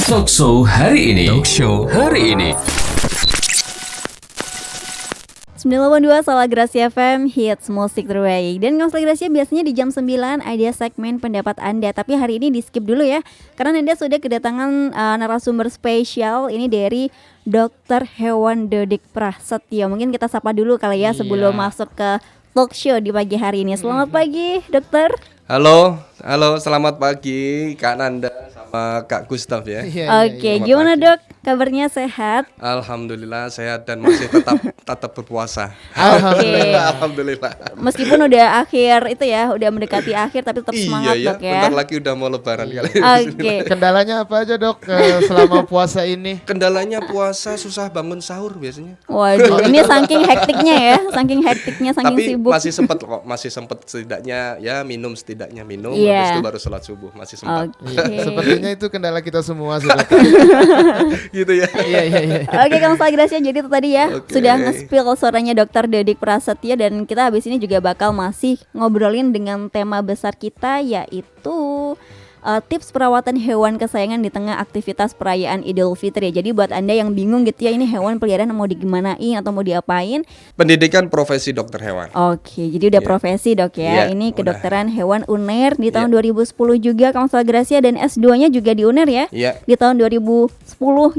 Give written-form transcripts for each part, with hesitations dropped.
Talkshow hari ini. Talkshow hari ini. 982 Salah Gracia FM Hits Musik Terbaik. Dan Salah Gracia biasanya di jam 9 ada segmen pendapat Anda. Tapi hari ini di skip dulu ya, karena Anda sudah kedatangan narasumber spesial. Ini dari Dr. Hewan Dodik Prasetyo. Mungkin kita sapa dulu kali ya sebelum masuk ke talk show di pagi hari ini. Selamat pagi dokter. Halo, selamat pagi Kak Nanda sama Kak Gustaf ya. Oke, gimana dok? Kabarnya sehat? Alhamdulillah sehat dan masih tetap berpuasa. Alhamdulillah. Meskipun udah akhir itu ya, udah mendekati akhir tapi tetap semangat dok ya. Bentar lagi udah mau lebaran kali. Oke. Kendalanya apa aja dok selama puasa ini? Kendalanya puasa susah bangun sahur biasanya. Waduh, ini saking hektiknya ya, saking Tapi sibuk. masih sempet setidaknya ya minum minum, Iya. habis itu baru sholat subuh masih sempat. Sepertinya itu kendala kita semua sih dok. Gitu ya. Iya. Oke, Kang Gracia, jadi itu tadi ya sudah nge-spill suaranya Dr. Dodik Prasetyo, dan kita habis ini juga bakal masih ngobrolin dengan tema besar kita, yaitu tips perawatan hewan kesayangan di tengah aktivitas perayaan Idul Fitri. Jadi buat Anda yang bingung gitu ya, ini hewan peliharaan mau digimanain atau mau diapain? Pendidikan profesi dokter hewan. Oke, jadi udah profesi dok ya. Ini kedokteran hewan UNER di tahun 2010 juga Kang Gracia, dan S2-nya juga di UNER ya. Di tahun 2010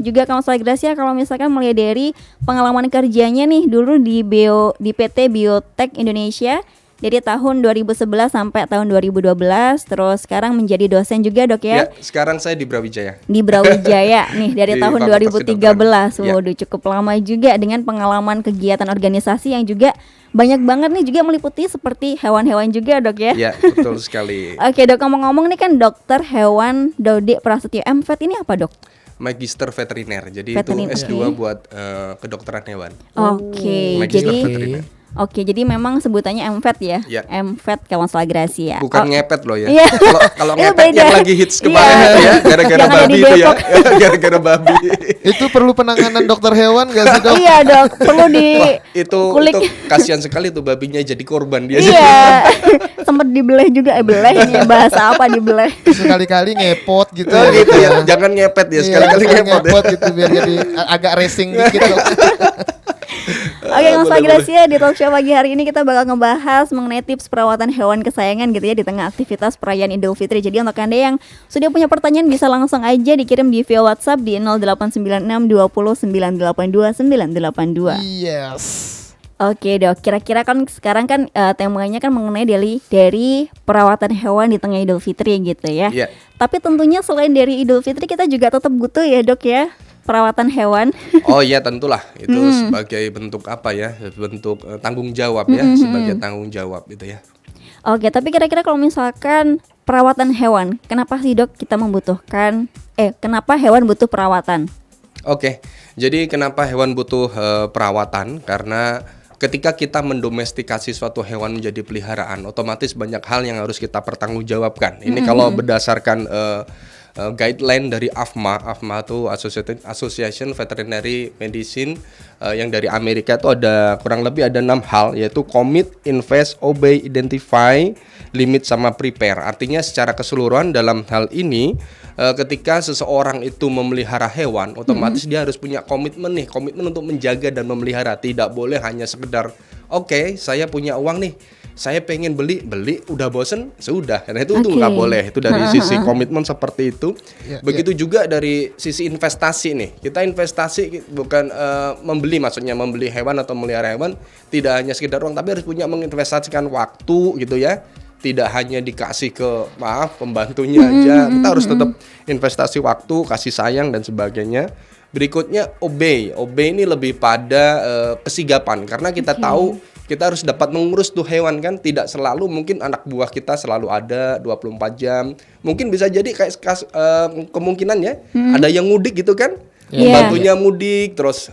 juga Kang Gracia. Kalau misalkan melihat dari pengalaman kerjanya nih dulu di PT Biotek Indonesia dari tahun 2011 sampai tahun 2012, terus sekarang menjadi dosen juga dok ya. Sekarang saya di Brawijaya. Di Brawijaya nih dari Di tahun Fakultas 2013. Waduh, cukup lama juga dengan pengalaman kegiatan organisasi yang juga banyak banget nih, juga meliputi seperti hewan-hewan juga dok ya. Iya, betul sekali. Oke dok, ngomong-ngomong nih kan Dokter Hewan Dodik Prasetyo, MVET ini apa dok? Magister veteriner. Jadi Veteriner. itu S2 buat kedokteran hewan. Oke, Magister jadi veteriner. Oke, jadi memang sebutannya MVET ya. Iya. MVET Kawan Gracia. Bukan ngepet loh ya. Iya. Kalau Itu ngepet beda. yang lagi hits kemarin Iya. ya, gara-gara Yang ada babi di itu ya. Depok. Gara-gara babi. Itu perlu penanganan dokter hewan gak sih dok? Iya dok, perlu di Itu kulik. kasihan sekali tuh babinya jadi korban dia. Iya. Sempet dibelah juga, belah ini bahasa apa dibelah? Sekali-kali ngepot gitu. Oh gitu ya. Jangan ngepet ya, sekali-kali ngepot ya. gitu biar jadi agak racing dikit dok. Oke, Kang Gracia, di talk show pagi hari ini kita bakal ngebahas mengenai tips perawatan hewan kesayangan gitu ya di tengah aktivitas perayaan Idul Fitri. Jadi untuk Anda yang sudah punya pertanyaan bisa langsung aja dikirim di via WhatsApp di 0896 20 982 982. Yes. Oke dok, kira-kira kan sekarang kan temanya kan mengenai dari perawatan hewan di tengah Idul Fitri gitu ya. Iya. Tapi tentunya selain dari Idul Fitri kita juga tetap butuh ya dok ya perawatan hewan. Oh iya tentulah itu sebagai bentuk apa ya? Bentuk tanggung jawab ya, sebagai tanggung jawab gitu ya. Oke, tapi kira-kira kalau misalkan perawatan hewan, kenapa sih dok kita membutuhkan kenapa hewan butuh perawatan? Oke. Jadi kenapa hewan butuh perawatan? Karena ketika kita mendomestikasi suatu hewan menjadi peliharaan, otomatis banyak hal yang harus kita pertanggungjawabkan. Ini kalau berdasarkan guideline dari AFMA. AFMA itu Association Veterinary Medicine yang dari Amerika, itu ada kurang lebih ada 6 hal, yaitu commit, invest, obey, identify, limit sama prepare. Artinya secara keseluruhan dalam hal ini ketika seseorang itu memelihara hewan, otomatis dia harus punya komitmen untuk menjaga dan memelihara. Tidak boleh hanya sekedar oke, saya punya uang nih, saya pengen beli, udah bosen, sudah. Karena itu nggak boleh. Itu dari sisi komitmen seperti itu. Begitu juga dari sisi investasi nih. Kita investasi bukan membeli hewan atau melihara hewan, tidak hanya sekedar uang, tapi harus punya menginvestasikan waktu gitu ya. Tidak hanya dikasih ke pembantunya aja. Kita harus tetap investasi waktu, kasih sayang dan sebagainya. Berikutnya obey. Obey ini lebih pada kesigapan, karena kita tahu kita harus dapat mengurus tuh hewan kan. Tidak selalu mungkin anak buah kita selalu ada 24 jam. Mungkin bisa jadi kayak kemungkinan ya ada yang mudik gitu kan. Pembantunya mudik, terus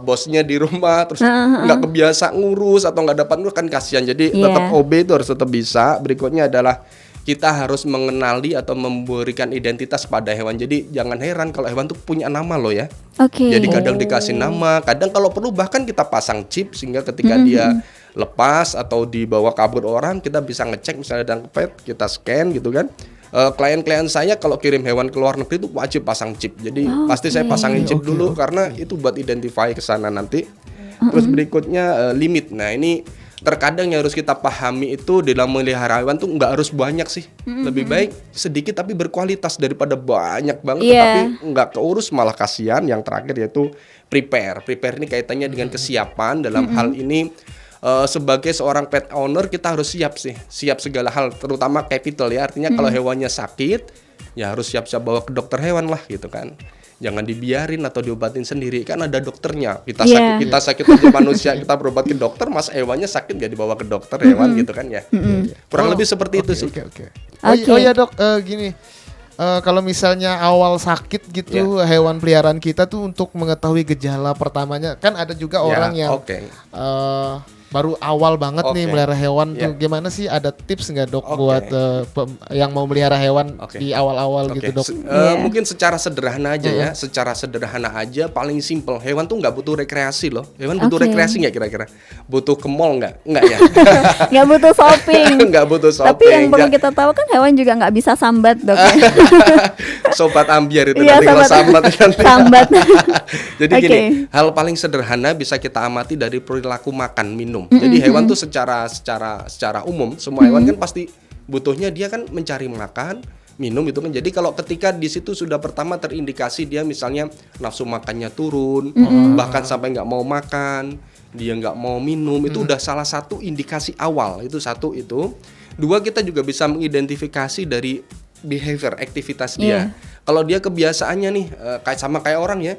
bosnya di rumah, terus nggak kebiasa ngurus atau nggak dapat ngurus, kan kasihan. Jadi tetap OB itu harus tetap bisa. Berikutnya adalah kita harus mengenali atau memberikan identitas pada hewan. Jadi jangan heran kalau hewan tuh punya nama loh ya. Jadi kadang dikasih nama, kadang kalau perlu bahkan kita pasang chip sehingga ketika dia lepas atau dibawa kabur orang, kita bisa ngecek misalnya dengan pet, kita scan gitu kan. klien-klien saya kalau kirim hewan ke luar negeri itu wajib pasang chip. Jadi pasti saya pasangin chip dulu karena itu buat identify ke sana nanti. Terus berikutnya limit. Nah, ini terkadang yang harus kita pahami itu dalam melihara hewan tuh nggak harus banyak sih. Lebih baik sedikit tapi berkualitas daripada banyak banget tapi nggak keurus, malah kasihan. Yang terakhir yaitu prepare. Prepare ini kaitannya dengan kesiapan dalam hal ini. Sebagai seorang pet owner kita harus siap segala hal, terutama capital ya, artinya kalau hewannya sakit ya harus siap-siap bawa ke dokter hewan lah gitu kan, jangan dibiarin atau diobatin sendiri, kan ada dokternya. Kita sakit aja manusia kita berobat ke dokter, mas hewannya sakit gak dibawa ke dokter hewan gitu kan ya. Kurang lebih seperti itu sih. Oh iya dok, gini. Kalau misalnya awal sakit gitu hewan peliharaan kita tuh, untuk mengetahui gejala pertamanya, kan ada juga orang yang baru awal banget nih melihara hewan tuh, gimana sih, ada tips nggak dok buat yang mau melihara hewan di awal-awal gitu dok? Mungkin secara sederhana aja ya, secara sederhana aja, paling simple, hewan tuh nggak butuh rekreasi loh. Hewan butuh rekreasi nggak kira-kira? Butuh ke mall nggak ya? Nggak butuh shopping. Nggak butuh shopping. Tapi yang perlu kita tahu kan hewan juga nggak bisa sambat dok. Sobat ambiar itu nanti kalau sambat nanti. Sambat. Jadi gini, hal paling sederhana bisa kita amati dari perilaku makan minum. Jadi hewan tuh secara umum semua hewan kan pasti butuhnya dia kan mencari makan, minum itu kan. Jadi kalau ketika di situ sudah pertama terindikasi dia misalnya nafsu makannya turun, bahkan sampai nggak mau makan, dia nggak mau minum, itu udah salah satu indikasi awal. Itu satu itu. Dua, kita juga bisa mengidentifikasi dari behavior, aktivitas dia. Kalau dia kebiasaannya nih kayak orang ya,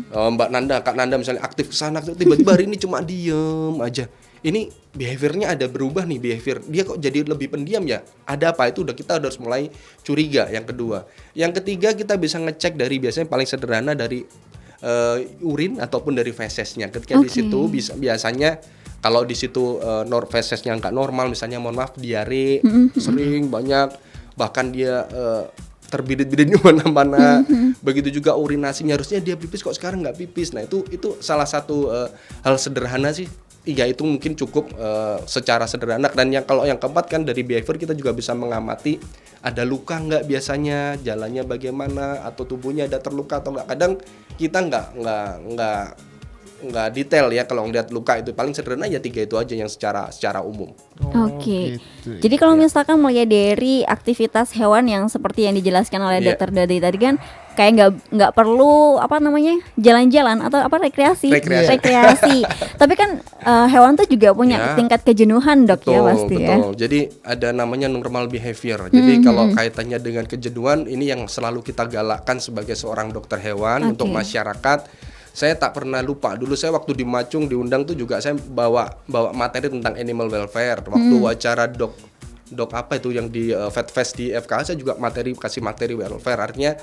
Mbak Nanda, Kak Nanda misalnya aktif kesana, tiba-tiba hari ini cuma diem aja. Ini behaviornya ada berubah nih, behavior dia kok jadi lebih pendiam ya, ada apa? Itu kita harus mulai curiga. Yang kedua, yang ketiga kita bisa ngecek dari, biasanya paling sederhana dari urin ataupun dari fesesnya. Ketika di situ biasanya kalau di situ fesesnya nggak normal, misalnya mohon maaf diare sering banyak, bahkan dia terbirit-birit di mana-mana. Begitu juga urinasinya, harusnya dia pipis kok sekarang nggak pipis. Nah itu salah satu hal sederhana sih. Iya, itu mungkin cukup secara sederhana. Dan kalau yang keempat kan dari behavior kita juga bisa mengamati ada luka nggak biasanya, jalannya bagaimana, atau tubuhnya ada terluka atau nggak. Kadang kita nggak detail ya kalau ngeliat luka. Itu paling sederhana ya 3 itu aja yang secara umum. Gitu. Jadi kalau misalkan melihat dari aktivitas hewan yang seperti yang dijelaskan oleh Dokter Dodi tadi kan, kayak nggak perlu jalan-jalan atau rekreasi. Tapi kan hewan tuh juga punya tingkat kejenuhan dok. Betul, ya pasti ya. Jadi ada namanya normal behavior. Jadi kalau kaitannya dengan kejenuhan, ini yang selalu kita galakkan sebagai seorang dokter hewan untuk masyarakat. Saya tak pernah lupa, dulu saya waktu di Macung diundang tuh juga saya bawa materi tentang animal welfare. Waktu acara dok apa itu yang di Vet Fest di FKH, saya juga kasih materi welfare. Artinya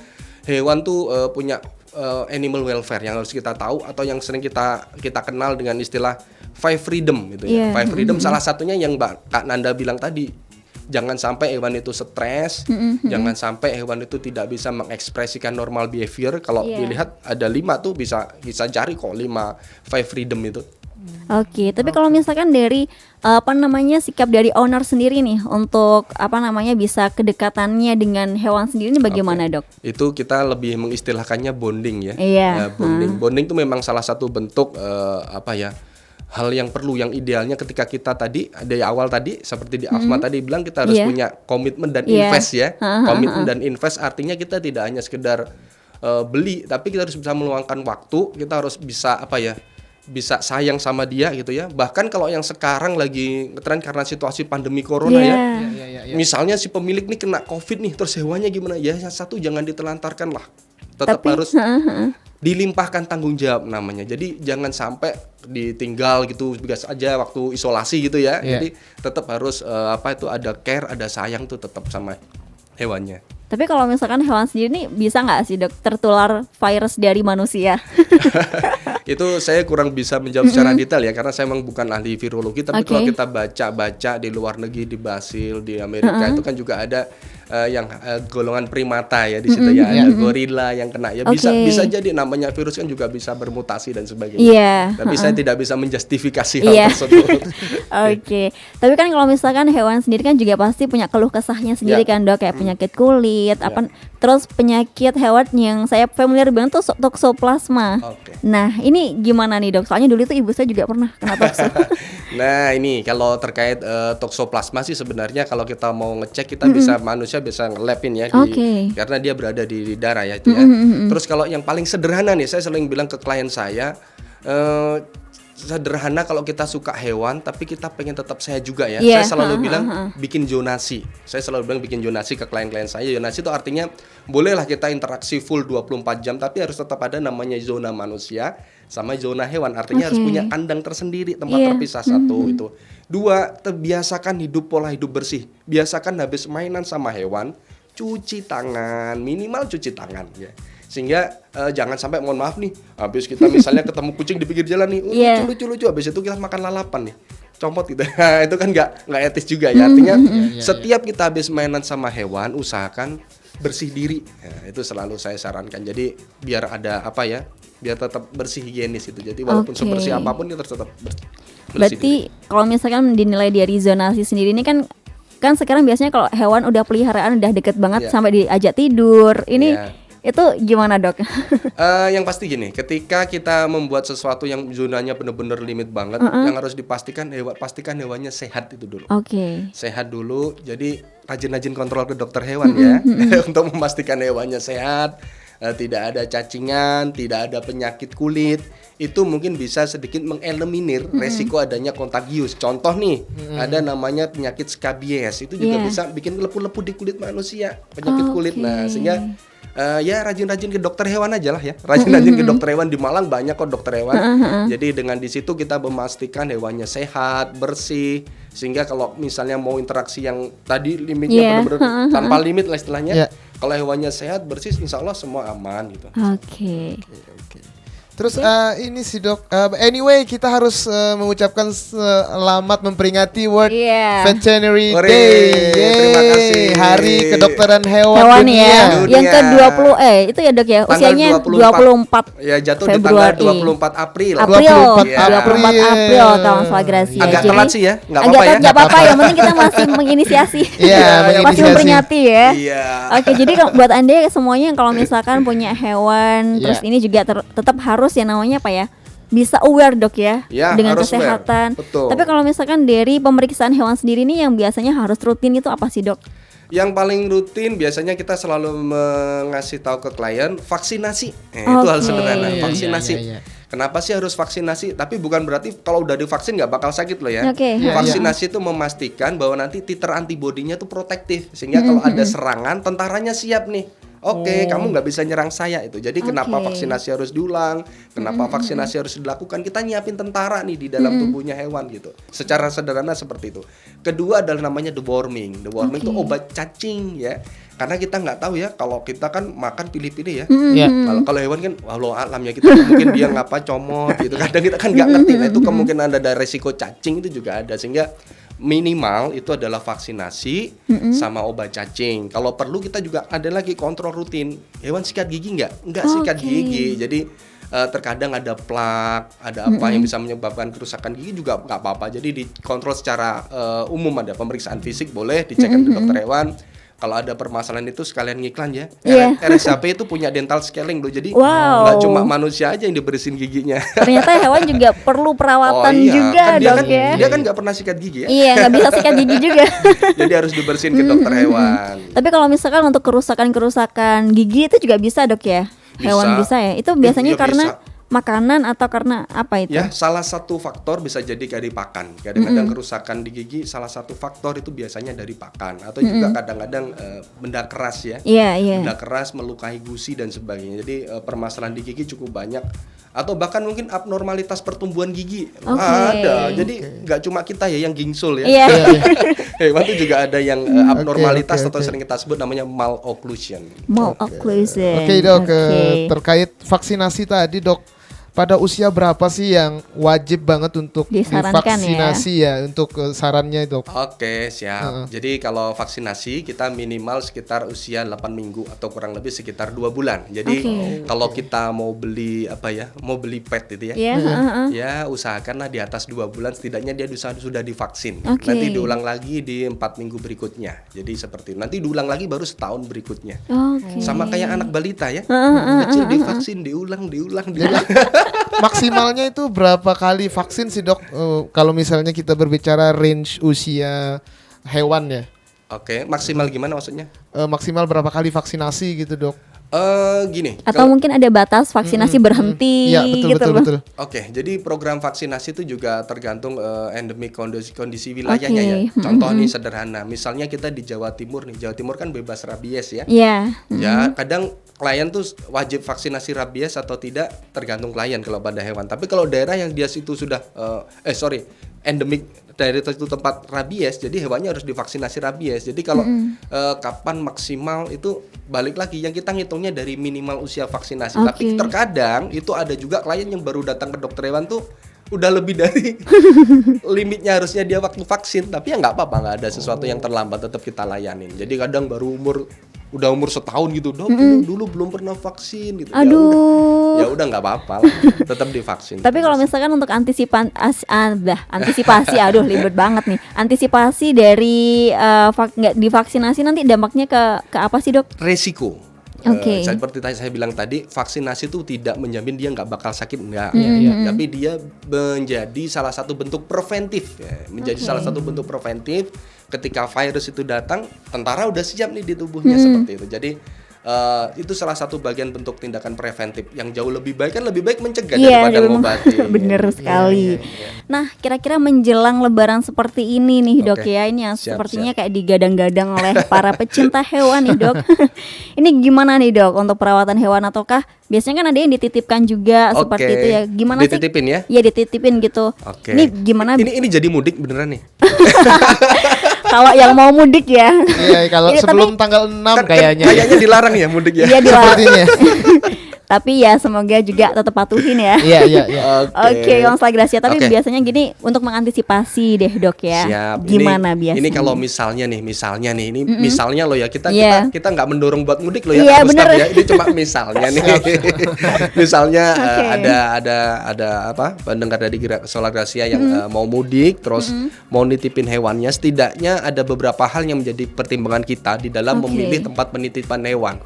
hewan tuh punya animal welfare yang harus kita tahu, atau yang sering kita kenal dengan istilah 5 freedom gitu ya. 5 freedom salah satunya yang Kak Nanda bilang tadi. Jangan sampai hewan itu stres, jangan sampai hewan itu tidak bisa mengekspresikan normal behavior. Kalau dilihat ada 5 tuh bisa cari kok 5 freedom itu. Oke, tapi kalau misalkan dari sikap dari owner sendiri nih untuk bisa kedekatannya dengan hewan sendiri ini bagaimana dok? Itu kita lebih mengistilahkannya bonding ya. Bonding itu memang salah satu bentuk hal yang perlu, yang idealnya ketika kita tadi dari awal tadi seperti di Asma tadi bilang, kita harus punya komitmen dan invest ya. Komitmen dan invest artinya kita tidak hanya sekedar beli, tapi kita harus bisa meluangkan waktu, kita harus bisa bisa sayang sama dia gitu ya. Bahkan kalau yang sekarang lagi ngetren karena situasi pandemi corona misalnya si pemilik nih kena COVID nih, terus hewannya gimana ya, yang satu jangan ditelantarkan lah, tetap harus dilimpahkan tanggung jawab namanya. Jadi jangan sampai ditinggal gitu biasa aja waktu isolasi gitu ya. Jadi tetap harus ada care, ada sayang tuh tetap sama hewannya. Tapi kalau misalkan hewan sendiri nih bisa nggak sih dok tertular virus dari manusia? Itu saya kurang bisa menjawab secara detail ya, karena saya memang bukan ahli virologi. Tapi kalau kita baca di luar negeri, di Brasil, di Amerika itu kan juga ada yang golongan primata ya di situ ya, ada gorila yang kena ya. Bisa jadi namanya virus kan juga bisa bermutasi dan sebagainya. Tapi saya tidak bisa menjustifikasi hal tersebut. Tapi kan kalau misalkan hewan sendiri kan juga pasti punya keluh kesahnya sendiri kan Dok, kayak penyakit kulit, terus penyakit hewan yang saya familiar banget tuh toksoplasma. Nah, ini gimana nih Dok? Soalnya dulu itu ibu saya juga pernah kena tokso. Nah, ini kalau terkait toksoplasma sih sebenarnya kalau kita mau ngecek kita manusia bisa nge-labin ya karena dia berada di darah ya itu ya. Terus kalau yang paling sederhana nih, saya sering bilang ke klien saya, sederhana kalau kita suka hewan tapi kita pengen tetap sehat juga ya. Saya selalu bilang bikin zonasi. Saya selalu bilang bikin zonasi ke klien-klien saya. Zonasi itu artinya bolehlah kita interaksi full 24 jam tapi harus tetap ada namanya zona manusia sama zona hewan. Artinya harus punya kandang tersendiri, tempat terpisah. Satu itu. Dua, terbiasakan pola hidup bersih. Biasakan habis mainan sama hewan, cuci tangan, minimal cuci tangan ya. Sehingga jangan sampai, mohon maaf nih, habis kita misalnya ketemu kucing di pinggir jalan nih, lucu-lucu, habis itu kita makan lalapan nih, compot gitu. Itu kan nggak etis juga ya. Artinya setiap kita habis mainan sama hewan, usahakan bersih diri. Nah, itu selalu saya sarankan. Jadi biar ada biar tetap bersih, higienis itu. Jadi walaupun sebersih apapun kita harus tetap bersih. Berarti kalau misalkan dinilai dari zonasi sendiri ini kan sekarang biasanya kalau hewan udah peliharaan udah deket banget sampai diajak tidur. Ini itu gimana Dok? Yang pasti gini, ketika kita membuat sesuatu yang zonanya benar-benar limit banget, yang harus dipastikan pastikan hewannya sehat itu dulu. Sehat dulu. Jadi rajin-rajin kontrol ke dokter hewan ya untuk memastikan hewannya sehat. Tidak ada cacingan, tidak ada penyakit kulit, itu mungkin bisa sedikit mengeliminir resiko adanya kontagius. Contoh nih, ada namanya penyakit skabies, itu juga bisa bikin lepu-lepu di kulit manusia, penyakit kulit. Nah, sehingga ya rajin-rajin ke dokter hewan aja lah ya. Rajin-rajin ke dokter hewan, di Malang banyak kok dokter hewan. Jadi dengan di situ kita memastikan hewannya sehat, bersih, sehingga kalau misalnya mau interaksi yang tadi limitnya benar-benar tanpa limit lah istilahnya. Kalau hewannya sehat, bersih, insya Allah semua aman gitu. Oke. Terus ini sih Dok, anyway kita harus mengucapkan selamat memperingati World Veterinary Day. Terima kasih. Hari Kedokteran Hewan Dunia. Ya. Yang ke-20 itu ya Dok ya, usianya 24 ya, jatuh Februari. di tanggal 24 April. 24 April kalau salah Gracia. Agak telat sih ya, nggak apa-apa ya. Nggak apa-apa, yang penting kita masih menginisiasi. Masih memperingati ya. Oke, jadi buat Anda semuanya yang kalau misalkan punya hewan, terus ini juga tetap harus ya namanya bisa aware Dok ya dengan kesehatan. Tapi kalau misalkan dari pemeriksaan hewan sendiri nih yang biasanya harus rutin itu apa sih Dok? Yang paling rutin biasanya kita selalu mengasih tahu ke klien vaksinasi. Itu hal sederhana, vaksinasi. Kenapa sih harus vaksinasi? Tapi bukan berarti kalau udah divaksin nggak bakal sakit loh ya. Vaksinasi itu memastikan bahwa nanti titer antibodinya tuh protektif, sehingga kalau ada serangan tentaranya siap nih. Kamu nggak bisa nyerang saya itu. Jadi kenapa vaksinasi harus diulang? Kenapa vaksinasi harus dilakukan? Kita nyiapin tentara nih di dalam tubuhnya hewan gitu. Secara sederhana seperti itu. Kedua adalah namanya deworming. Deworming itu obat cacing ya. Karena kita nggak tahu ya, kalau kita kan makan pilih-pilih ya. Kalau hewan kan walau alam ya, kita mungkin dia ngapa comot gitu. Kadang kita kan nggak ngerti. Nah itu kemungkinan ada resiko cacing itu juga ada, sehingga minimal itu adalah vaksinasi sama obat cacing. Kalau perlu kita juga ada lagi kontrol rutin. Hewan sikat gigi nggak sikat gigi. Jadi terkadang ada plak, ada apa yang bisa menyebabkan kerusakan gigi juga nggak apa-apa. Jadi dikontrol secara umum, ada pemeriksaan fisik boleh dicek ke dokter hewan. Kalau ada permasalahan itu sekalian ngiklan ya. RSHP itu punya dental scaling loh. Jadi nggak cuma manusia aja yang dibersihin giginya. Ternyata hewan juga perlu perawatan juga kan Dok ya. Dia kan nggak pernah sikat gigi ya. Iya, nggak bisa sikat gigi juga. Jadi harus dibersihin ke dokter hewan. Tapi kalau misalkan untuk kerusakan gigi itu juga bisa Dok ya? Hewan bisa ya? Itu biasanya karena makanan atau karena apa itu? Ya, salah satu faktor bisa jadi dari pakan. Kadang-kadang kerusakan di gigi salah satu faktor itu biasanya dari pakan, atau juga kadang-kadang benda keras ya. Benda keras melukai gusi dan sebagainya. Jadi permasalahan di gigi cukup banyak. Atau bahkan mungkin abnormalitas pertumbuhan gigi. Ada. Jadi nggak cuma kita ya yang gingsul ya. Hewan itu juga ada yang abnormalitas atau sering kita sebut namanya malocclusion. Malocclusion. Oke Dok, terkait vaksinasi tadi Dok. pada usia berapa sih yang wajib banget untuk Disarankan divaksinasi ya untuk sarannya itu? Oke, siap. Jadi kalau vaksinasi kita minimal sekitar usia 8 minggu atau kurang lebih sekitar 2 bulan. Jadi kalau kita mau beli mau beli pet itu ya. Ya usahakanlah di atas 2 bulan setidaknya dia sudah divaksin. Nanti diulang lagi di 4 minggu berikutnya. Jadi seperti itu. Nanti diulang lagi baru setahun berikutnya. Sama kayak anak balita ya. Kecil divaksin, diulang. Maksimalnya itu berapa kali vaksin sih dok? Kalau misalnya kita berbicara range usia hewan ya. Oke, maksimal gimana maksudnya? Maksimal berapa kali vaksinasi gitu dok? Gini. Atau mungkin ada batas vaksinasi berhenti ya, betul. Oke, jadi program vaksinasi itu juga tergantung endemik kondisi wilayahnya ya. Contoh nih sederhana, misalnya kita di Jawa Timur nih. Jawa Timur kan bebas rabies ya. Iya. Ya, kadang klien tuh wajib vaksinasi rabies atau tidak tergantung klien kalau pada hewan. Tapi kalau daerah yang dia situ sudah endemik dari itu tempat rabies, jadi hewannya harus divaksinasi rabies. Jadi kalau kapan maksimal itu balik lagi yang kita ngitungnya dari minimal usia vaksinasi. Tapi terkadang itu ada juga klien yang baru datang ke dokter hewan tuh udah lebih dari limitnya harusnya dia waktu vaksin. Tapi ya nggak apa-apa, nggak ada sesuatu yang terlambat, tetap kita layanin. Jadi kadang baru udah umur setahun gitu, dok dulu belum pernah vaksin gitu. Aduh. Ya udah nggak apa-apa lah, tetap divaksin. Tapi kalau misalkan untuk antisipasi, aduh libet banget nih. Antisipasi dari nggak divaksinasi nanti dampaknya ke apa sih dok? Resiko. Seperti saya bilang tadi, vaksinasi itu tidak menjamin dia nggak bakal sakit, enggak. Tapi dia menjadi salah satu bentuk preventif. Salah satu bentuk preventif. Ketika virus itu datang, tentara udah siap nih di tubuhnya seperti itu. Jadi itu salah satu bagian bentuk tindakan preventif yang jauh lebih baik, kan lebih baik mencegah daripada mengobati. Bener sekali. Nah, kira-kira menjelang Lebaran seperti ini nih dok ya, ini yang sepertinya kayak digadang-gadang oleh para pecinta hewan nih dok. Ini gimana nih dok untuk perawatan hewan, ataukah biasanya kan ada yang dititipkan juga seperti itu ya? Gimana dititipin sih? Ya? Iya dititipin gitu. Ini gimana? Ini jadi mudik beneran nih. Kalau yang mau mudik ya. Iya, kalau sebelum tanggal 6 kayaknya. Kayaknya dilarang ya mudik ya. Iya dilarang. Tapi ya semoga juga tetap patuhin ya. Iya. Oke, Konsela Gracia. Tapi biasanya gini untuk mengantisipasi deh dok ya. Siap. Gimana biasanya? Ini kalau misalnya misalnya lo ya kita nggak mendorong buat mudik lo ya. Iya Ustaz, bener. ya. Ini cuma misalnya nih. Misalnya ada pendengar dari Konsela Gracia yang mau mudik terus mau nitipin hewannya, setidaknya ada beberapa hal yang menjadi pertimbangan kita di dalam memilih tempat penitipan hewan.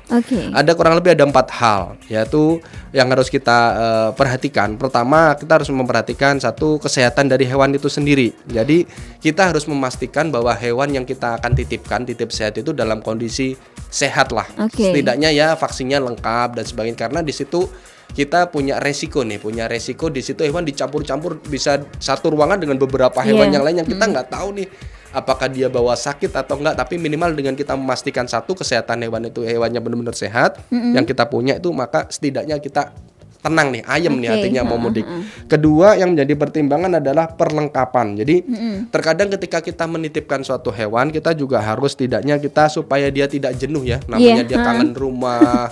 Ada kurang lebih ada 4 hal ya. Itu yang harus kita perhatikan. Pertama, kita harus memperhatikan satu, kesehatan dari hewan itu sendiri. Jadi kita harus memastikan bahwa hewan yang kita akan titip sehat itu dalam kondisi sehat lah. Setidaknya ya vaksinnya lengkap dan sebagainya, karena di situ kita punya resiko di situ hewan dicampur-campur, bisa satu ruangan dengan beberapa hewan yang lain yang kita nggak tahu nih apakah dia bawa sakit atau enggak. Tapi minimal dengan kita memastikan satu, kesehatan hewannya benar-benar sehat yang kita punya itu, maka setidaknya kita tenang nih, ayem nih hatinya mau mudik. Kedua yang menjadi pertimbangan adalah perlengkapan. Jadi terkadang ketika kita menitipkan suatu hewan, kita juga harus setidaknya kita supaya dia tidak jenuh ya, namanya dia kangen rumah.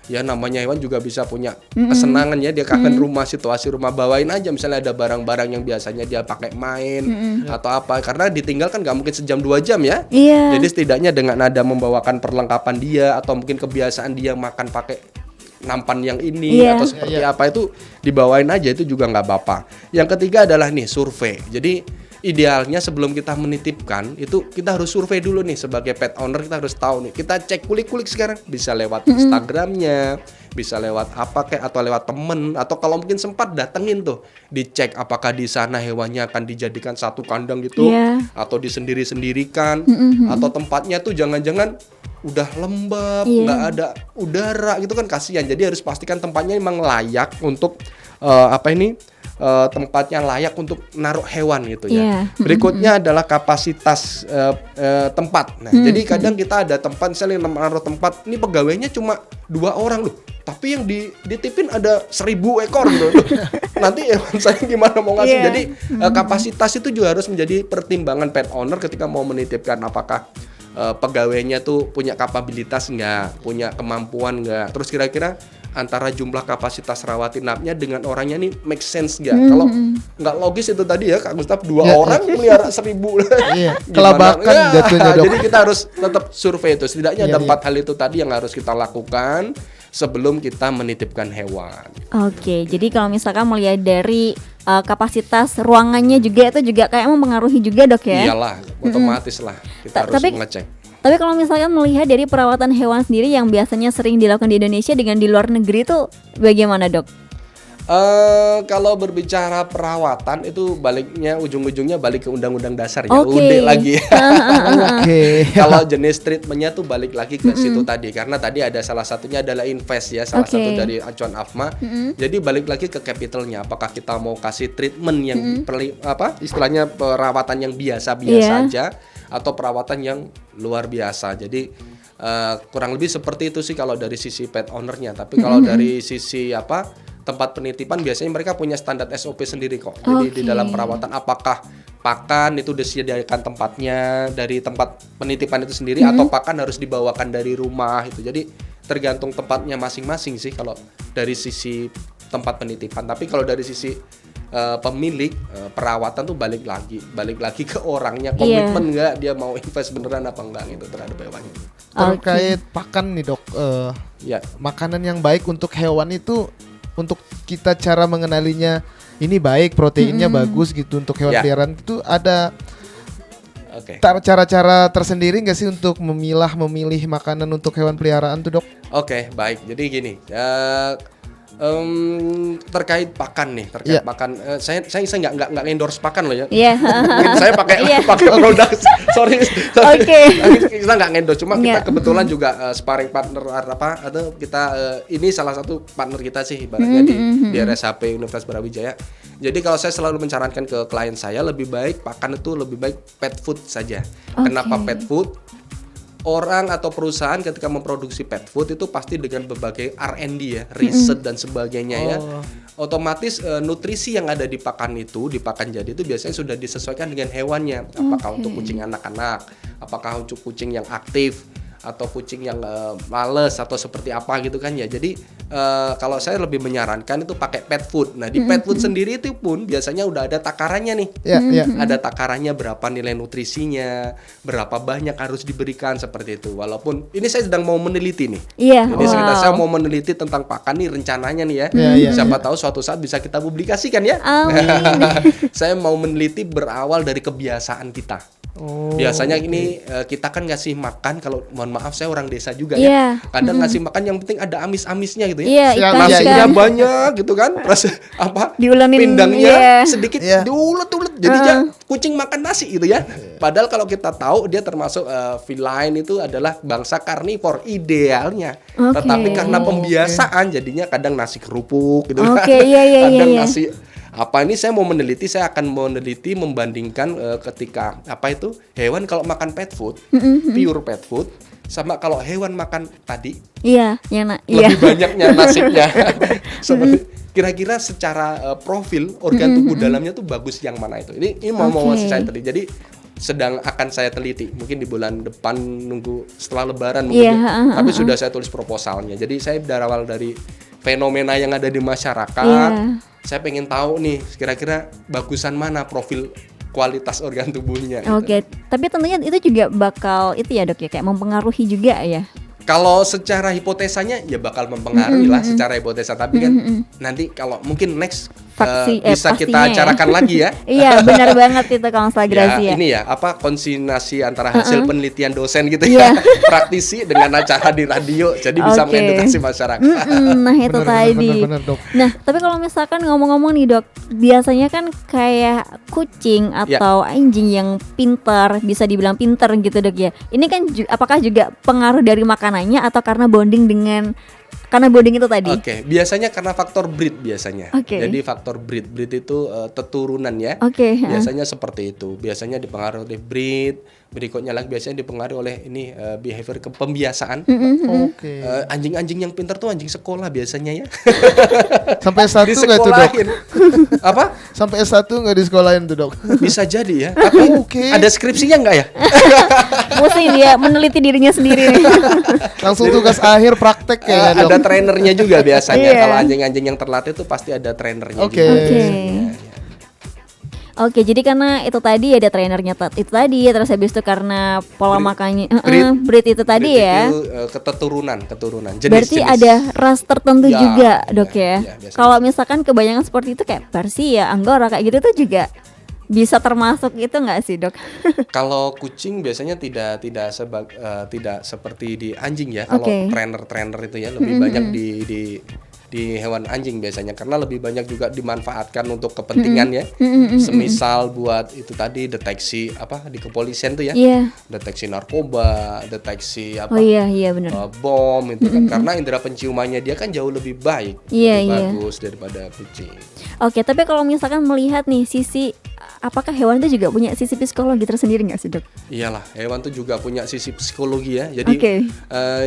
Ya namanya hewan juga bisa punya kesenangan ya, dia kangen rumah, situasi rumah, bawain aja misalnya ada barang-barang yang biasanya dia pakai main atau apa, karena ditinggal kan nggak mungkin sejam 2 jam ya. Jadi setidaknya dengan ada membawakan perlengkapan dia, atau mungkin kebiasaan dia makan pakai nampan yang ini atau seperti apa, itu dibawain aja, itu juga nggak apa-apa. Yang ketiga adalah nih survei. Jadi idealnya sebelum kita menitipkan itu kita harus survei dulu nih, sebagai pet owner kita harus tahu nih, kita cek kulik-kulik sekarang, bisa lewat Instagramnya, bisa lewat apa kayak, atau lewat temen, atau kalau mungkin sempat datengin tuh, dicek apakah di sana hewannya akan dijadikan satu kandang gitu atau disendiri-sendirikan, atau tempatnya tuh jangan-jangan udah lembab, nggak ada udara gitu kan, kasihan. Jadi harus pastikan tempatnya memang layak untuk tempatnya layak untuk naruh hewan gitu ya. Berikutnya adalah kapasitas tempat. Nah, jadi kadang kita ada tempat misalnya naruh tempat, ini pegawainya cuma 2 orang loh, tapi yang ditipin ada 1000 ekor gitu. Nanti hewan saya gimana mau ngasih? Jadi kapasitas itu juga harus menjadi pertimbangan pet owner ketika mau menitipkan, apakah pegawainya tuh punya kapabilitas nggak, punya kemampuan nggak, terus kira-kira antara jumlah kapasitas rawat inapnya dengan orangnya nih make sense nggak? Kalau nggak logis itu tadi ya Kak Gustaf, 2 orang melihara 1.000. Kelabakan jatuhnya dok. Jadi kita harus tetap survei itu. Setidaknya ada 4 hal itu tadi yang harus kita lakukan sebelum kita menitipkan hewan. Oke, jadi kalau misalkan melihat dari kapasitas ruangannya juga itu juga kayak mempengaruhi juga dok ya? Iyalah, otomatis lah kita harus mengecek. Tapi kalau misalkan melihat dari perawatan hewan sendiri yang biasanya sering dilakukan di Indonesia dengan di luar negeri itu bagaimana dok? Kalau berbicara perawatan itu ujung-ujungnya balik ke Undang-Undang Dasar ya, UUD lagi. Kalau jenis treatmentnya tuh balik lagi ke situ tadi, karena tadi ada salah satunya adalah invest ya, salah satu dari acuan AFMA. Jadi balik lagi ke capitalnya, apakah kita mau kasih treatment yang istilahnya perawatan yang biasa-biasa aja atau perawatan yang luar biasa. Jadi kurang lebih seperti itu sih kalau dari sisi pet ownernya. Tapi kalau dari sisi tempat penitipan biasanya mereka punya standar SOP sendiri kok. Jadi di dalam perawatan apakah pakan itu disediakan tempatnya dari tempat penitipan itu sendiri atau pakan harus dibawakan dari rumah itu. Jadi tergantung tempatnya masing-masing sih kalau dari sisi tempat penitipan. Tapi kalau dari sisi pemilik perawatan tuh balik lagi ke orangnya, komitmen nggak dia mau invest beneran apa enggak gitu terhadap hewannya. Terkait pakan nih dok, makanan yang baik untuk hewan itu untuk kita cara mengenalinya ini baik, proteinnya bagus gitu untuk hewan peliharaan itu ada cara-cara tersendiri nggak sih untuk memilih makanan untuk hewan peliharaan tuh dok? Oke, baik. Jadi gini, terkait pakan nih, pakan, saya nggak endorse pakan loh ya. Saya pakai produk, sorry. Kita nggak endorse, cuma kita kebetulan juga sparring partner atau kita ini salah satu partner kita sih ibaratnya di RSHP Universitas Brawijaya. Jadi kalau saya selalu menyarankan ke klien saya lebih baik pakan itu lebih baik pet food saja. Kenapa pet food? Orang atau perusahaan ketika memproduksi pet food itu pasti dengan berbagai R&D ya, riset dan sebagainya ya. Otomatis nutrisi yang ada di pakan jadi itu biasanya sudah disesuaikan dengan hewannya. Apakah untuk kucing anak-anak, apakah untuk kucing yang aktif, atau kucing yang males atau seperti apa gitu kan ya. Jadi kalau saya lebih menyarankan itu pakai pet food. Nah di pet food sendiri itu pun biasanya udah ada takarannya nih. Ada takarannya berapa nilai nutrisinya, berapa banyak harus diberikan seperti itu. Walaupun ini saya sedang mau meneliti nih. Ini sekitar saya mau meneliti tentang pakan nih rencananya nih ya. Siapa tahu suatu saat bisa kita publikasikan ya. Saya mau meneliti berawal dari kebiasaan kita. Biasanya ini kita kan ngasih makan, kalau mohon maaf saya orang desa juga ya. Kadang ngasih makan yang penting ada amis-amisnya gitu ya. Nasinya banyak gitu kan. Terus pindangnya sedikit diulet-ulet. Jadi kucing makan nasi gitu ya. Padahal kalau kita tahu dia termasuk feline itu adalah bangsa karnivor idealnya. Tetapi karena pembiasaan jadinya kadang nasi kerupuk gitu kan. Kadang nasi ini saya akan meneliti membandingkan ketika hewan kalau makan pet food, pure pet food, sama kalau hewan makan tadi lebih banyaknya nasibnya. Seperti kira-kira secara profil organ tubuh dalamnya tuh bagus yang mana itu. Ini mau saya teliti. Jadi akan saya teliti mungkin di bulan depan, nunggu setelah lebaran mungkin. Tapi sudah saya tulis proposalnya. Jadi saya berawal dari fenomena yang ada di masyarakat. Saya pengen tahu nih kira-kira bagusan mana profil kualitas organ tubuhnya. Tapi tentunya itu juga bakal itu ya dok ya, kayak mempengaruhi juga ya. Kalau secara hipotesanya ya bakal mempengaruhi lah secara hipotesa, tapi kan nanti kalau mungkin next bisa kita acarakan lagi ya. Iya benar banget itu Kansel Grazia. Ini ya konsinyasi antara hasil penelitian dosen gitu ya, praktisi dengan acara di radio, jadi bisa mengedukasi masyarakat. Nah itu tadi. Bener, dok. Nah tapi kalau misalkan ngomong-ngomong nih dok, biasanya kan kayak kucing atau anjing yang pintar, bisa dibilang pintar gitu dok ya. Ini kan apakah juga pengaruh dari makanannya atau karena bonding itu tadi? Biasanya karena faktor breed biasanya. Jadi faktor breed itu keturunan ya. Biasanya seperti itu. Biasanya dipengaruhi oleh breed, Berikutnya lagi biasanya dipengaruhi oleh ini behavior pembiasaan. Oke. Anjing-anjing yang pintar tuh anjing sekolah biasanya ya. Sampai S1 nggak tuh dok? Disekolahin. Apa? Sampai S1 nggak disekolahin tuh dok? Bisa jadi ya. Tapi ada skripsinya nggak ya? Pusing dia meneliti dirinya sendiri. Langsung tugas akhir praktek ya dok? Ada trainernya juga biasanya. Iya. Kalau anjing-anjing yang terlatih tuh pasti ada trainernya Oke. juga. Oke. Oke, jadi karena itu tadi ada trainernya itu tadi, terus habis itu karena pola makannya, breed itu tadi Breed ya. itu, keturunan. Berarti Jenis. ada ras tertentu Ya, juga, Dok ya, ya. biasanya. Kalau misalkan kebanyakan seperti itu kayak Persia, Anggora kayak gitu tuh juga bisa termasuk itu nggak sih, Dok? Kalau kucing biasanya tidak seperti di anjing ya. Kalau Oke. trainer itu ya lebih banyak di hewan anjing biasanya karena lebih banyak juga dimanfaatkan untuk kepentingan ya. Semisal buat itu tadi deteksi apa di kepolisian tuh ya. Iya. Deteksi narkoba, deteksi apa? Oh iya benar. Bom itu kan karena indera penciumannya dia kan jauh lebih baik, Iya, lebih iya. bagus daripada kucing. Oke, tapi kalau misalkan melihat nih sisi, apakah hewan itu juga punya sisi psikologi tersendiri nggak sih, Dok? Iyalah, hewan tuh juga punya sisi psikologi ya. Jadi Oke.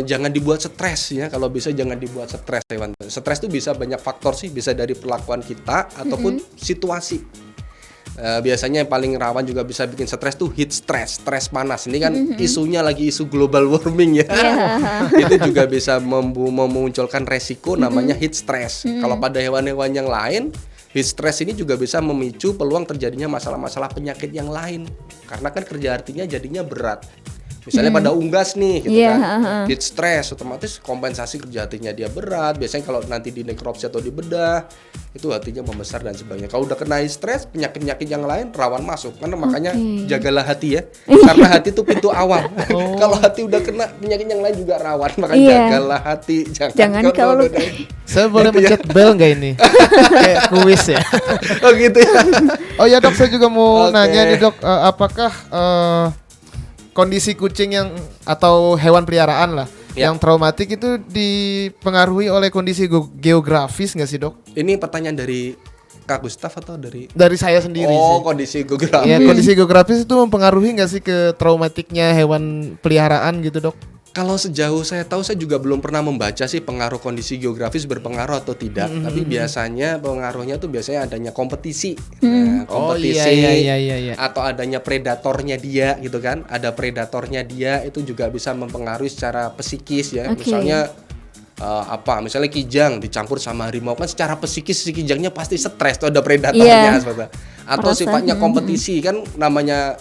jangan dibuat stres ya. Kalau bisa jangan dibuat stres hewan. Stres tuh bisa banyak faktor sih, bisa dari perlakuan kita ataupun situasi. Biasanya yang paling rawan juga bisa bikin stres tuh heat stress, stres panas. Ini kan isunya lagi isu global warming ya. Itu juga bisa memunculkan resiko namanya heat stress. Kalau pada hewan-hewan yang lain, heat stress ini juga bisa memicu peluang terjadinya masalah-masalah penyakit yang lain. Karena kan kerja artinya jadinya berat. Misalnya pada unggas nih gitu Iya, kan. Heat stress otomatis kompensasi kerja hatinya dia berat. Biasanya kalau nanti di nekropsi atau dibedah itu hatinya membesar dan sebagainya. Kalau udah kena heat stress, penyakit-penyakit yang lain rawan masuk. Karena makanya jagalah hati ya. Karena hati itu pintu awal. Kalau hati udah kena penyakit yang lain juga rawan. Makanya Iya. jagalah hati. Jangan kalau Saya boleh Gitu ya. mencet bel nggak ini? Kayak kuis ya. Oh gitu ya. Oh ya dok, saya juga mau Oke. nanya nih dok, apakah kondisi kucing yang atau hewan peliharaan lah Ya. yang traumatik itu dipengaruhi oleh kondisi geografis nggak sih dok? Ini pertanyaan dari Kak Gustaf atau dari Dari saya sendiri Oh, sih. kondisi geografis. Ya, kondisi geografis itu mempengaruhi nggak sih ke traumatiknya hewan peliharaan gitu dok? Kalau sejauh saya tahu, saya juga belum pernah membaca sih pengaruh kondisi geografis berpengaruh atau tidak. Tapi biasanya pengaruhnya tuh biasanya adanya kompetisi. Nah, kompetisi iya. atau adanya predatornya dia gitu kan. Ada predatornya dia itu juga bisa mempengaruhi secara psikis ya. Oke. Misalnya misalnya kijang dicampur sama harimau kan secara psikis si kijangnya pasti stres tuh ada predatornya seperti itu. Atau Merasa, sifatnya kompetisi kan namanya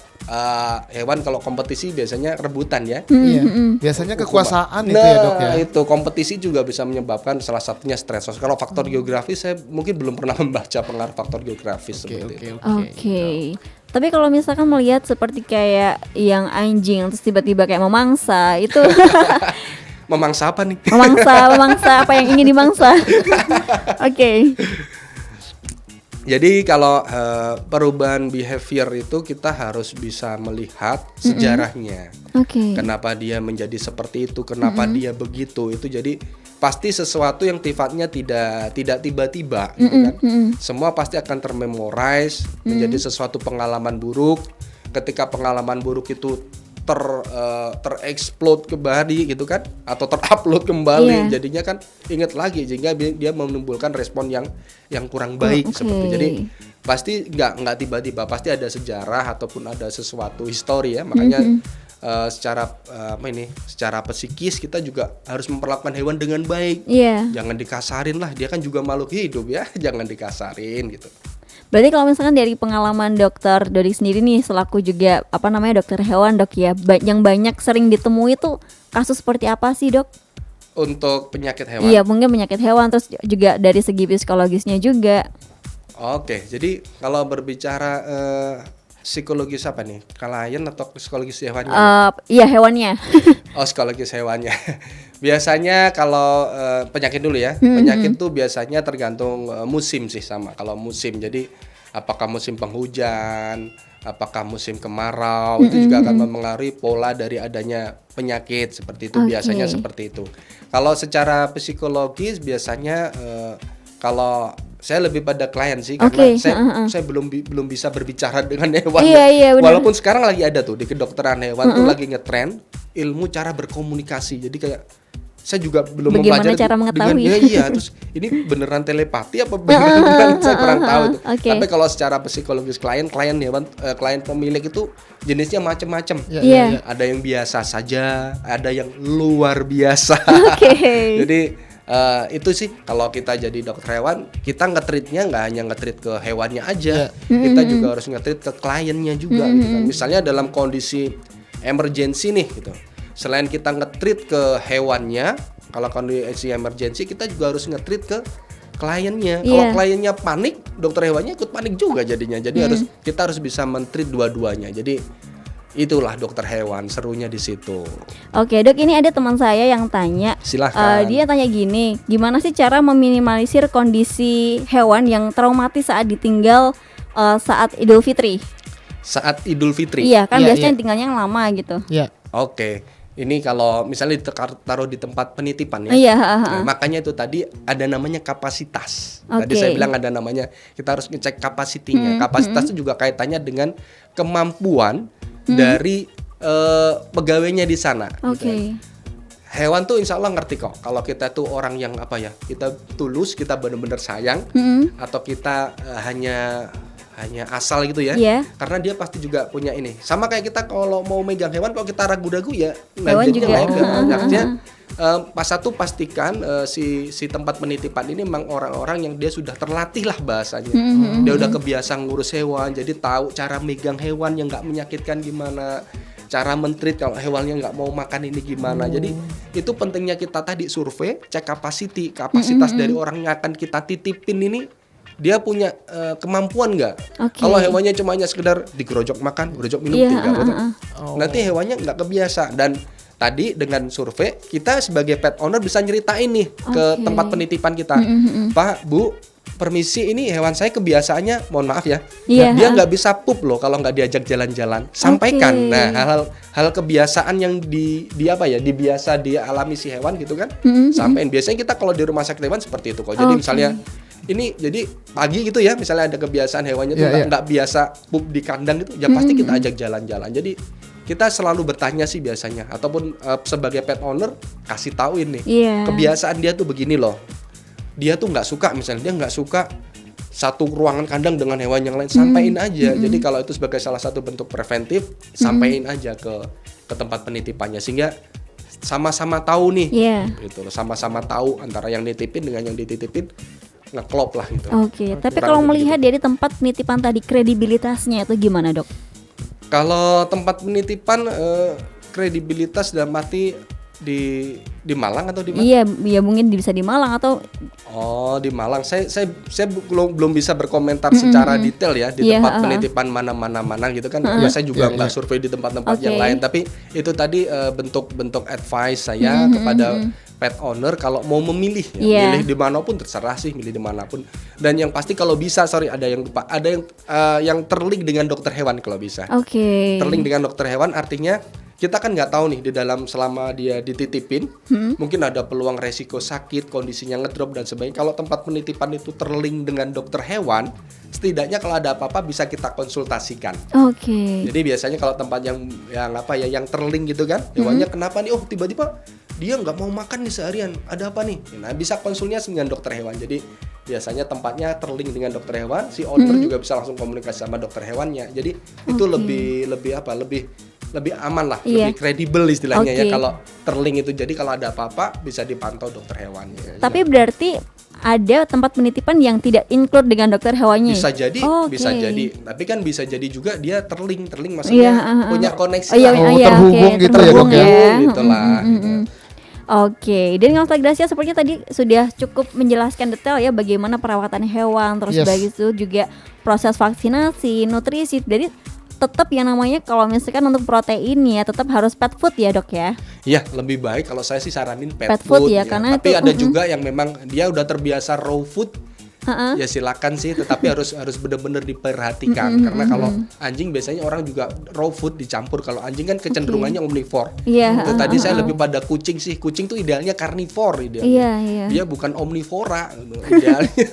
hewan kalau kompetisi biasanya rebutan ya. Iya. Biasanya kekuasaan itu ya dok ya. Itu kompetisi juga bisa menyebabkan salah satunya stres. Kalau faktor geografis saya mungkin belum pernah membaca pengaruh faktor geografis seperti itu. Oke. Tapi kalau misalkan melihat seperti kayak yang anjing terus tiba-tiba kayak memangsa itu Memangsa apa nih? memangsa apa yang ingin dimangsa. Oke. Jadi kalau perubahan behavior itu kita harus bisa melihat sejarahnya. Oke. Kenapa dia menjadi seperti itu? Kenapa dia begitu? Itu jadi pasti sesuatu yang sifatnya tidak tiba-tiba, gitu kan? Semua pasti akan termemorize menjadi sesuatu pengalaman buruk. Ketika pengalaman buruk itu terexplode kembali gitu kan, atau terupload kembali, jadinya kan ingat lagi sehingga dia menimbulkan respon yang kurang baik seperti itu. Jadi pasti nggak tiba-tiba, pasti ada sejarah ataupun ada sesuatu histori ya. Makanya secara psikis kita juga harus memperlakukan hewan dengan baik. Jangan dikasarin lah, dia kan juga makhluk hidup ya, jangan dikasarin gitu. Berarti kalau misalkan dari pengalaman dokter Dodi sendiri nih selaku juga dokter hewan dok ya, yang banyak sering ditemui tuh kasus seperti apa sih dok? Untuk penyakit hewan? Iya, mungkin penyakit hewan, terus juga dari segi psikologisnya juga. Oke, jadi kalau berbicara psikologis apa nih? Klien atau psikologis hewannya? Iya, hewannya. Oh, psikologis hewannya. Biasanya kalau penyakit dulu ya. Penyakit tuh biasanya tergantung musim sih sama. Kalau musim, jadi apakah musim penghujan, apakah musim kemarau, itu juga akan mempengaruhi pola dari adanya penyakit seperti itu. Biasanya seperti itu. Kalau secara psikologis biasanya kalau Saya lebih pada klien sih, karena saya belum bisa berbicara dengan hewan. Iya, walaupun sekarang lagi ada tuh di kedokteran hewan tuh lagi ngetren ilmu cara berkomunikasi. Jadi kayak saya juga belum bagaimana mempelajari cara mengetahui. terus ini beneran telepati apa beneran saya kurang tahu itu. Okay. Tapi kalau secara psikologis klien hewan, klien pemilik itu jenisnya macam-macam. Ada yang biasa saja, ada yang luar biasa. Jadi itu sih kalau kita jadi dokter hewan, kita nge-treatnya nggak hanya nge-treat ke hewannya aja, kita juga harus nge-treat ke kliennya juga gitu kan. Misalnya dalam kondisi emergency nih gitu, selain kita nge-treat ke hewannya, kalau kondisi emergency kita juga harus nge-treat ke kliennya. Kalau kliennya panik, dokter hewannya ikut panik juga jadinya. Jadi kita harus bisa men-treat dua-duanya. Jadi itulah dokter hewan, serunya di situ. Oke, Dok, ini ada teman saya yang tanya. Silahkan. Dia tanya gini, gimana sih cara meminimalisir kondisi hewan yang traumatis saat ditinggal saat Idul Fitri? Saat Idul Fitri? Iya, kan biasanya tinggalnya yang lama gitu. Iya. Oke. Ini kalau misalnya taruh di tempat penitipan ya. Nah, makanya itu tadi ada namanya kapasitas. Tadi saya bilang ada namanya, kita harus ngecek kapasitinya. Kapasitas itu juga kaitannya dengan kemampuan dari pegawainya di sana. Gitu. Hewan tuh insya Allah ngerti kok. Kalau kita tuh orang yang kita tulus, kita benar-benar sayang, atau kita hanya asal gitu ya. Karena dia pasti juga punya ini. Sama kayak kita kalau mau megang hewan, kalau kita ragu-ragu ya hewan juga. Artinya pastikan si tempat penitipan ini memang orang-orang yang dia sudah terlatih lah bahasanya. Dia udah kebiasa ngurus hewan, jadi tahu cara megang hewan yang nggak menyakitkan gimana, cara men-treat kalau hewannya nggak mau makan ini gimana. Jadi itu pentingnya kita tadi survei, cek kapasitas dari orang yang akan kita titipin ini, dia punya kemampuan nggak? Kalau hewannya cuma hanya sekedar digerojok makan, gerojok minum, nanti hewannya nggak kebiasa. Dan tadi dengan survei kita sebagai pet owner bisa nyeritain nih ke tempat penitipan kita, Pak, Bu, permisi, ini hewan saya kebiasaannya, mohon maaf ya, dia nggak bisa pup loh kalau nggak diajak jalan-jalan. Sampaikan. Nah, hal kebiasaan yang dibiasa dialami si hewan gitu kan, sampaikan. Biasanya kita kalau di rumah sakit hewan seperti itu kok. Jadi misalnya ini jadi pagi gitu ya, misalnya ada kebiasaan hewannya tuh nggak biasa pup di kandang gitu, ya pasti kita ajak jalan-jalan. Jadi kita selalu bertanya sih biasanya, ataupun sebagai pet owner kasih tauin nih, kebiasaan dia tuh begini loh. Dia tuh nggak suka, misalnya dia nggak suka satu ruangan kandang dengan hewan yang lain, sampaikan aja. Jadi kalau itu sebagai salah satu bentuk preventif, sampaikan aja ke tempat penitipannya, sehingga sama-sama tahu nih, gitu loh, sama-sama tahu antara yang nitipin dengan yang dititipin ngeklop lah gitu. Tapi kalau melihat dari tempat penitipan tadi, kredibilitasnya itu gimana, Dok? Kalau tempat penitipan kredibilitas dalam arti di Malang atau di mana? Iya, mungkin bisa di Malang atau di Malang. Saya belum bisa berkomentar secara detail ya di tempat penitipan mana gitu kan. Saya juga nggak survei di tempat-tempat yang lain, tapi itu tadi bentuk advice saya kepada pet owner kalau mau memilih, milih dimanapun terserah sih, milih dimanapun. Dan yang pasti kalau bisa, ada yang terlink dengan dokter hewan kalau bisa. Terlink dengan dokter hewan artinya kita kan nggak tahu nih di dalam selama dia dititipin, mungkin ada peluang resiko sakit, kondisinya ngedrop dan sebagainya. Kalau tempat penitipan itu terlink dengan dokter hewan, setidaknya kalau ada apa-apa bisa kita konsultasikan. Jadi biasanya kalau tempat yang terlink gitu kan, hewannya kenapa nih? Oh, tiba-tiba dia nggak mau makan nih seharian, ada apa nih? Nah, bisa konsulnya dengan dokter hewan. Jadi biasanya tempatnya terlink dengan dokter hewan, si owner juga bisa langsung komunikasi sama dokter hewannya. Jadi itu lebih aman lah, lebih kredibel istilahnya ya kalau terlink itu. Jadi kalau ada apa-apa bisa dipantau dokter hewannya. Tapi berarti ada tempat penitipan yang tidak include dengan dokter hewannya? Bisa jadi, bisa jadi. Tapi kan bisa jadi juga dia terlink maksudnya punya koneksi terhubung gitu ya, Dok ya. Gitulah. Dan Konselor Gracia sepertinya tadi sudah cukup menjelaskan detail ya bagaimana perawatan hewan, terus begitu juga proses vaksinasi, nutrisi. Jadi tetap yang namanya kalau misalkan untuk protein ya tetap harus pet food ya, Dok ya. Iya, lebih baik kalau saya sih saranin pet food ya, karena tapi itu, ada juga yang memang dia udah terbiasa raw food, ya silakan sih, tetapi harus benar-benar diperhatikan karena kalau anjing biasanya orang juga raw food dicampur. Kalau anjing kan kecenderungannya omnivore. Itu tadi saya lebih pada kucing sih. Kucing tuh idealnya karnivore idealnya. Dia bukan omnivora idealnya.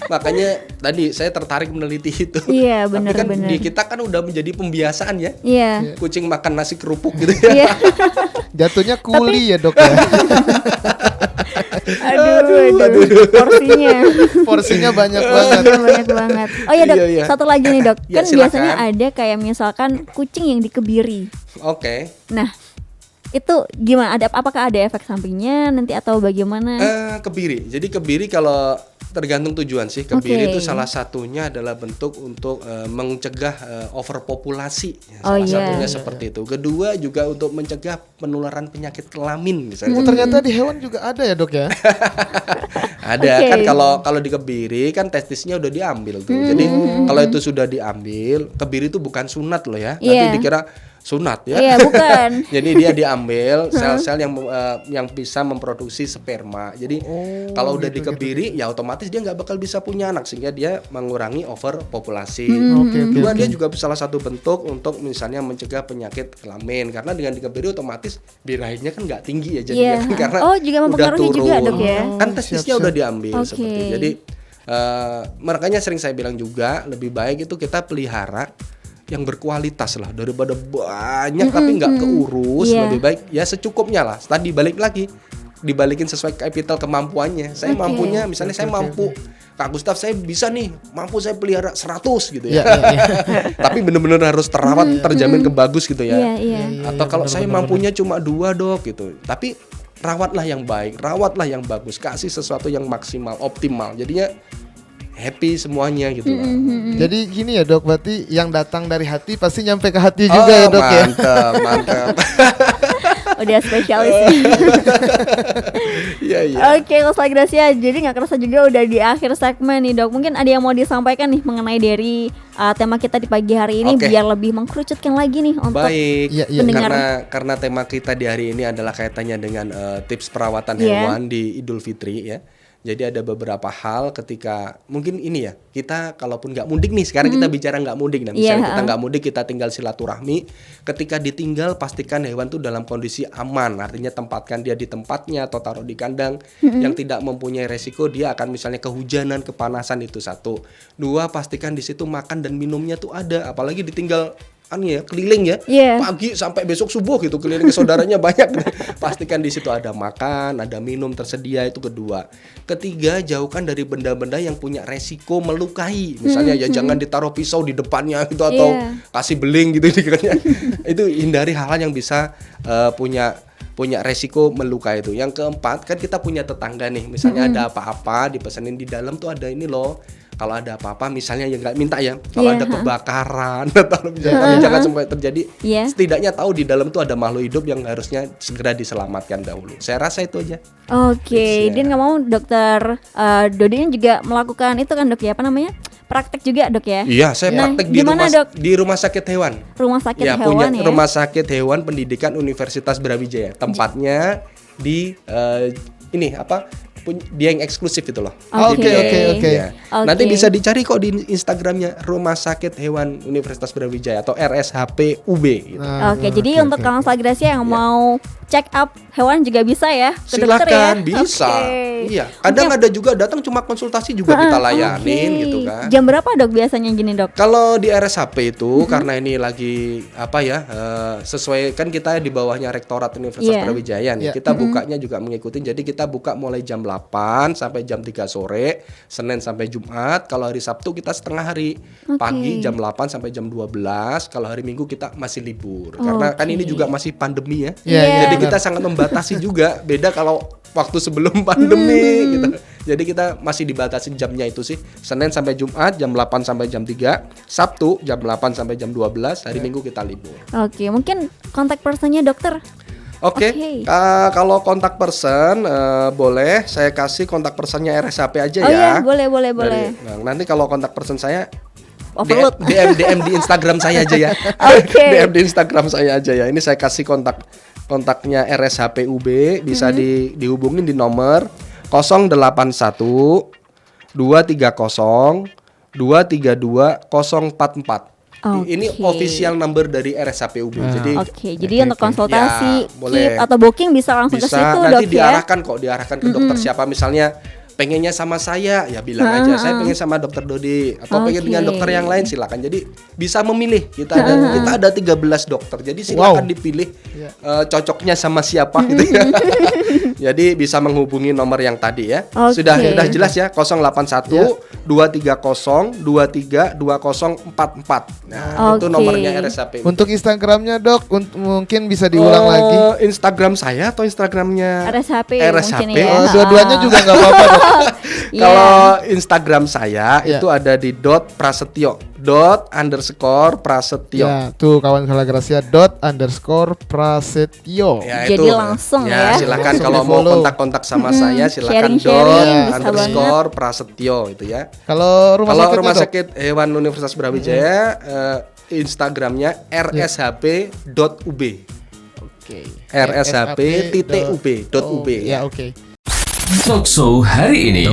Makanya tadi saya tertarik meneliti itu. Tapi kan di kita kan udah menjadi pembiasaan ya. Kucing makan nasi kerupuk gitu ya. Jatuhnya kuli ya dok ya. Aduh, porsinya banyak banget. Oh ya dok, satu lagi nih dok, kan biasanya ada kayak misalkan kucing yang dikebiri. Nah, itu gimana? Apakah ada efek sampingnya nanti atau bagaimana? Kebiri. Jadi kebiri kalau tergantung tujuan sih. Kebiri itu salah satunya adalah bentuk untuk mencegah overpopulasi. Salah satunya seperti itu. Kedua juga untuk mencegah penularan penyakit kelamin misalnya. Ternyata di hewan juga ada ya dok ya? Ada kan kalau dikebiri kan testisnya udah diambil tuh. Jadi kalau itu sudah diambil, kebiri itu bukan sunat loh ya. Nanti dikira sunat ya. Iya, bukan. Jadi dia diambil sel-sel yang bisa memproduksi sperma. Jadi kalau udah dikebiri ya otomatis dia nggak bakal bisa punya anak sehingga dia mengurangi overpopulasi. Kedua dia juga salah satu bentuk untuk misalnya mencegah penyakit kelamin karena dengan dikebiri otomatis birahinya kan nggak tinggi ya jadinya kan karena juga udah turun. Juga, dok, ya? Kan testisnya udah diambil seperti itu. Jadi makanya sering saya bilang juga lebih baik itu kita pelihara yang berkualitas lah daripada banyak tapi nggak keurus. Lebih baik ya secukupnya lah. Tadi balik lagi dibalikin sesuai capital kemampuannya. Saya mampunya misalnya saya mampu Kak Gustaf saya bisa nih mampu saya pelihara 100 gitu ya. Tapi benar-benar harus terawat terjamin kebagus gitu ya. Atau kalau saya mampunya cuma 2 dok gitu. Tapi rawatlah yang baik, rawatlah yang bagus, kasih sesuatu yang maksimal, optimal. Jadinya happy semuanya gitu lah. Jadi gini ya dok, berarti yang datang dari hati pasti nyampe ke hati juga ya dok ya. Mantap. Udah spesialis. Oke, Ustaz Gracia, jadi nggak kerasa juga udah di akhir segmen nih dok. Mungkin ada yang mau disampaikan nih mengenai dari tema kita di pagi hari ini biar lebih mengkerucutkan lagi nih untuk pendengar. Karena tema kita di hari ini adalah kaitannya dengan tips perawatan hewan di Idul Fitri ya. Jadi ada beberapa hal ketika mungkin ini ya kita kalaupun nggak mudik nih sekarang kita bicara nggak mudik, nah misalnya kita nggak mudik kita tinggal silaturahmi, ketika ditinggal pastikan hewan tuh dalam kondisi aman, artinya tempatkan dia di tempatnya atau taruh di kandang yang tidak mempunyai resiko dia akan misalnya kehujanan, kepanasan, itu satu. Dua, pastikan di situ makan dan minumnya tuh ada, apalagi ditinggal keliling pagi sampai besok subuh gitu keliling ke saudaranya banyak. Pastikan di situ ada makan, ada minum tersedia, itu kedua. Ketiga, jauhkan dari benda-benda yang punya resiko melukai. Misalnya jangan ditaruh pisau di depannya gitu atau kasih beling gitu itu hindari hal-hal yang bisa punya resiko melukai itu. Yang keempat, kan kita punya tetangga nih, misalnya ada apa-apa dipesenin di dalam tuh ada ini loh. Kalau ada apa-apa misalnya ya nggak minta ya. Kalau ada kebakaran atau jangan sampai terjadi. Setidaknya tahu di dalam tuh ada makhluk hidup yang harusnya segera diselamatkan dahulu. Saya rasa itu aja. Din nggak mau dokter Dodi juga melakukan itu kan dok ya, apa namanya? Praktek juga dok ya? Iya, saya praktek di rumah sakit hewan. Rumah sakit hewan ya? Rumah sakit hewan pendidikan Universitas Brawijaya. Tempatnya di dia yang eksklusif itu loh. Oke. Nanti bisa dicari kok di Instagramnya Rumah Sakit Hewan Universitas Brawijaya atau RSHPUB gitu. Jadi untuk kawan Gracia yang mau check up hewan juga bisa ya ke dokter ya? Silakan, bisa. Iya. Kadang ada juga datang cuma konsultasi juga kita layanin gitu kan. Jam berapa dok biasanya gini dok? Kalau di RSHP itu karena ini lagi sesuai kan kita di bawahnya Rektorat Universitas Brawijaya nih. Kita bukanya juga mengikuti. Jadi kita buka mulai jam 8 sampai jam 3 sore, Senin sampai Jumat. Kalau hari Sabtu kita setengah hari, pagi jam 8 sampai jam 12. Kalau hari Minggu kita masih libur. Karena kan ini juga masih pandemi ya. Jadi kita sangat membatasi juga. Beda kalau waktu sebelum pandemi gitu. Jadi kita masih dibatasi jamnya itu sih. Senin sampai Jumat jam 8 sampai jam 3, Sabtu jam 8 sampai jam 12, hari Minggu kita libur. Mungkin kontak personnya dokter. Kalau kontak person boleh saya kasih kontak personnya RSHP aja ya. Boleh. Nanti kalau kontak person saya DM di Instagram saya aja ya. DM di Instagram saya aja ya. Ini saya kasih kontaknya RSHPUB, bisa dihubungin di nomor 081 230 232 044. Ini official number dari RSHPUB. Jadi untuk konsultasi, boleh. atau booking bisa langsung ke situ, Dok, nanti diarahkan ke dokter siapa, misalnya pengennya sama saya, ya bilang aja saya pengen sama dokter Dodi, atau pengen dengan dokter yang lain, silakan. Jadi bisa memilih. Kita ada 13 dokter. Jadi silakan dipilih cocoknya sama siapa gitu ya. Jadi bisa menghubungi nomor yang tadi ya. Sudah jelas ya, 081 230 23 2044. Nah, itu nomornya RSHP. Untuk Instagramnya, Dok, mungkin bisa diulang lagi. Instagram saya atau Instagramnya RSHP mungkin ya. Dua-duanya juga nggak apa-apa, Dok. Kalau Instagram saya itu ada di .prasetyo _prasetyo. Ya, tuh kawan Kalagracia _prasetyo. Ya, jadi langsung ya. Silakan kalau mau kontak-kontak sama saya silakan _prasetyo itu ya. Kalau rumah sakit hewan Universitas Brawijaya Instagramnya rshp.ub. rshp.ub. Ya, oke. Talkshow hari ini.